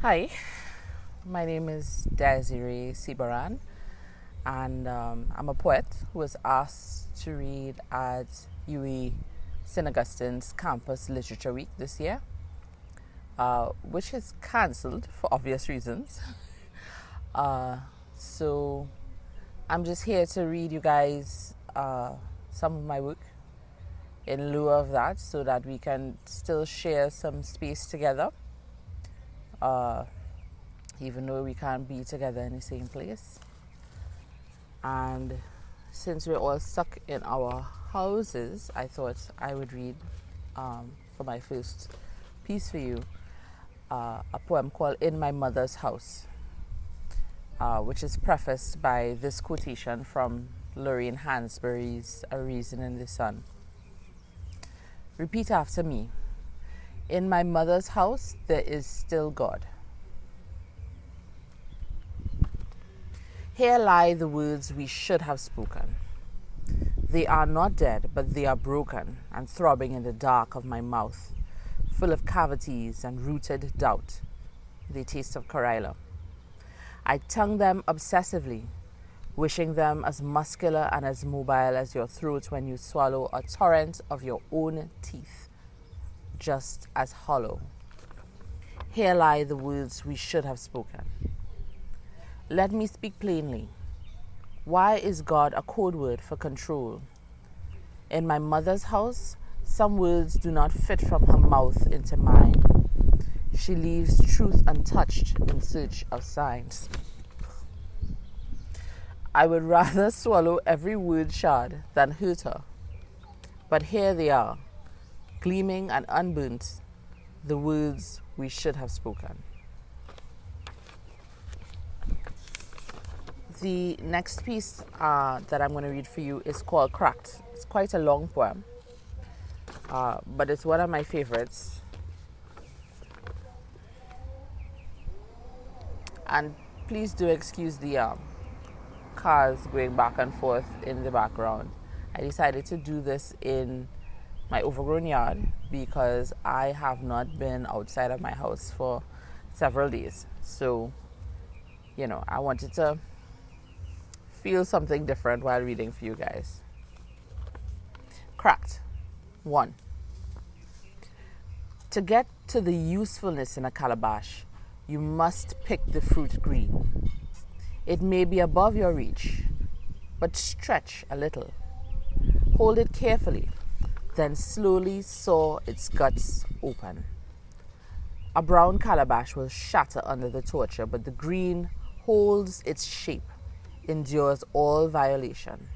Hi, my name is Seebaran, and I'm a poet who was asked to read at UWI St. Augustine's Campus Literature Week this year, which is cancelled for obvious reasons. So I'm just here to read you guys some of my work in lieu of that so that we can still share some space together. Even though we can't be together in the same place. And since we're all stuck in our houses, I thought I would read for my first piece for you a poem called In My Mother's House, which is prefaced by this quotation from Lorraine Hansberry's A Reason in the Sun. Repeat after me. In my mother's house, there is still God. Here lie the words we should have spoken. They are not dead, but they are broken and throbbing in the dark of my mouth, full of cavities and rooted doubt. They taste of Corilla. I tongue them obsessively, wishing them as muscular and as mobile as your throat when you swallow a torrent of your own teeth, just as hollow. Here lie the words we should have spoken. Let me speak plainly. Why is God a code word for control? In my mother's house, some words do not fit from her mouth into mine. She leaves truth untouched in search of signs. I would rather swallow every word shard than hurt her. But here they are, gleaming and unburnt, the words we should have spoken. The next piece that I'm going to read for you is called Cracked. It's quite a long poem, but it's one of my favorites. And please do excuse the cars going back and forth in the background. I decided to do this in my overgrown yard because I have not been outside of my house for several days. So, I wanted to feel something different while reading for you guys. Cracked. 1. To get to the usefulness in a calabash, you must pick the fruit green. It may be above your reach, but stretch a little. Hold it carefully, then slowly saw its guts open. A brown calabash will shatter under the torture, but the green holds its shape, endures all violation.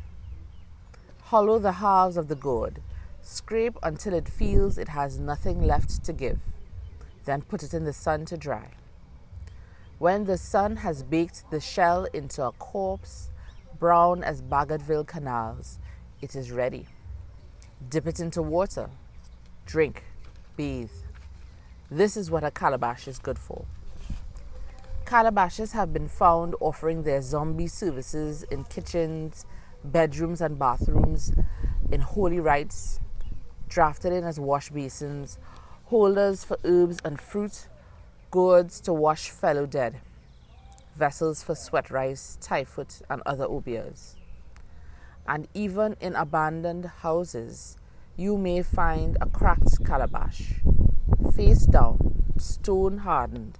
Hollow the halves of the gourd, scrape until it feels it has nothing left to give, then put it in the sun to dry. When the sun has baked the shell into a corpse, brown as Bagotville canals, it is ready. Dip it into water, drink, bathe. This is what a calabash is good for. Calabashes have been found offering their zombie services in kitchens, bedrooms and bathrooms, in holy rites, drafted in as wash basins, holders for herbs and fruit, gourds to wash fellow dead, vessels for sweat rice, typhoid and other obeahs. And even in abandoned houses, you may find a cracked calabash, face down, stone hardened,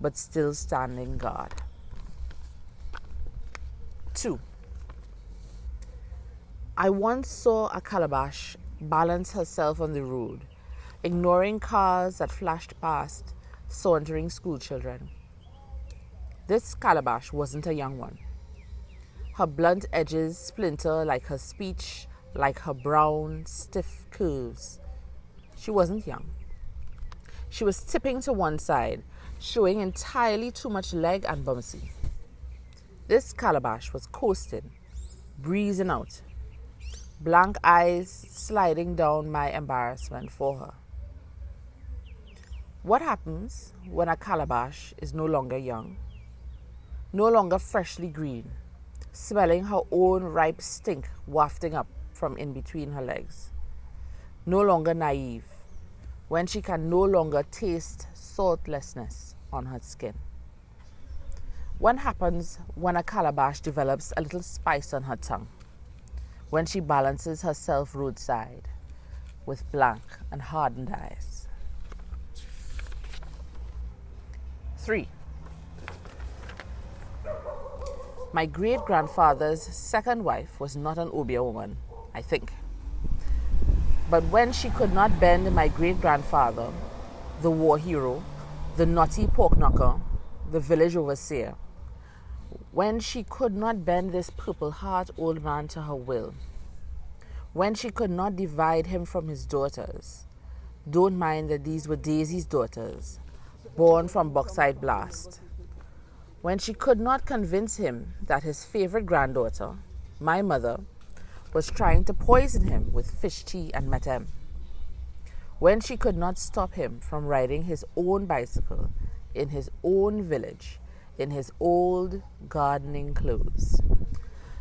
but still standing guard. 2. I once saw a calabash balance herself on the road, ignoring cars that flashed past, sauntering schoolchildren. This calabash wasn't a young one. Her blunt edges splinter like her speech, like her brown, stiff curves. She wasn't young. She was tipping to one side, showing entirely too much leg and bumpsy. This calabash was coasting, breezing out, blank eyes sliding down my embarrassment for her. What happens when a calabash is no longer young, no longer freshly green, smelling her own ripe stink wafting up from in between her legs? No longer naive, when she can no longer taste saltlessness, on her skin. What happens when a calabash develops a little spice on her tongue? When she balances herself roadside with blank and hardened eyes. 3. My great-grandfather's second wife was not an Obeah woman, I think. But when she could not bend my great-grandfather, the war hero, the naughty pork knocker, the village overseer, when she could not bend this purple-heart old man to her will, when she could not divide him from his daughters, don't mind that these were Daisy's daughters, born from Bauxite Blast, when she could not convince him that his favorite granddaughter, my mother, was trying to poison him with fish tea and metem, when she could not stop him from riding his own bicycle in his own village in his old gardening clothes.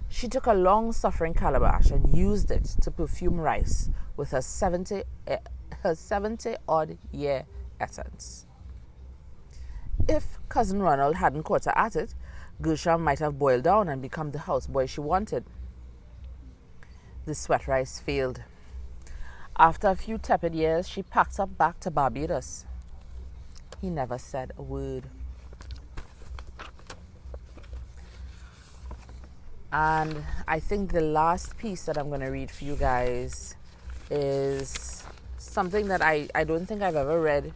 She took a long-suffering calabash and used it to perfume rice with her 70-odd-year essence. If Cousin Ronald hadn't caught her at it, Gershom might have boiled down and become the houseboy she wanted. The sweat rice failed. After a few tepid years, she packed up back to Barbados. He never said a word. And I think the last piece that I'm going to read for you guys is something that I don't think I've ever read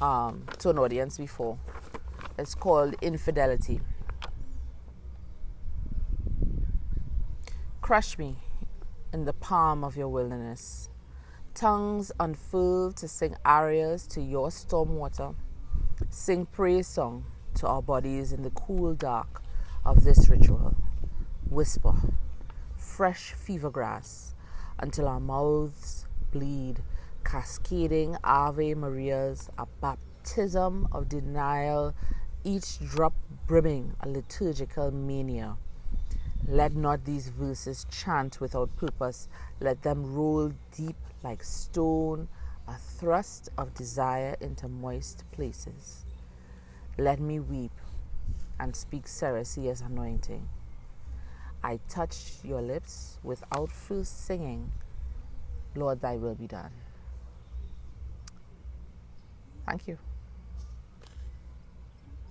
to an audience before. It's called Infidelity. Crush me in the palm of your wilderness. Tongues unfurled to sing arias to your storm water. Sing praise song to our bodies in the cool dark of this ritual. Whisper fresh fever grass until our mouths bleed, cascading Ave Marias, a baptism of denial, each drop brimming a liturgical mania. Let not these verses chant without purpose. Let them roll deep like stone, a thrust of desire into moist places. Let me weep and speak Ceres's anointing. I touched your lips without first singing, Lord, thy will be done. Thank you.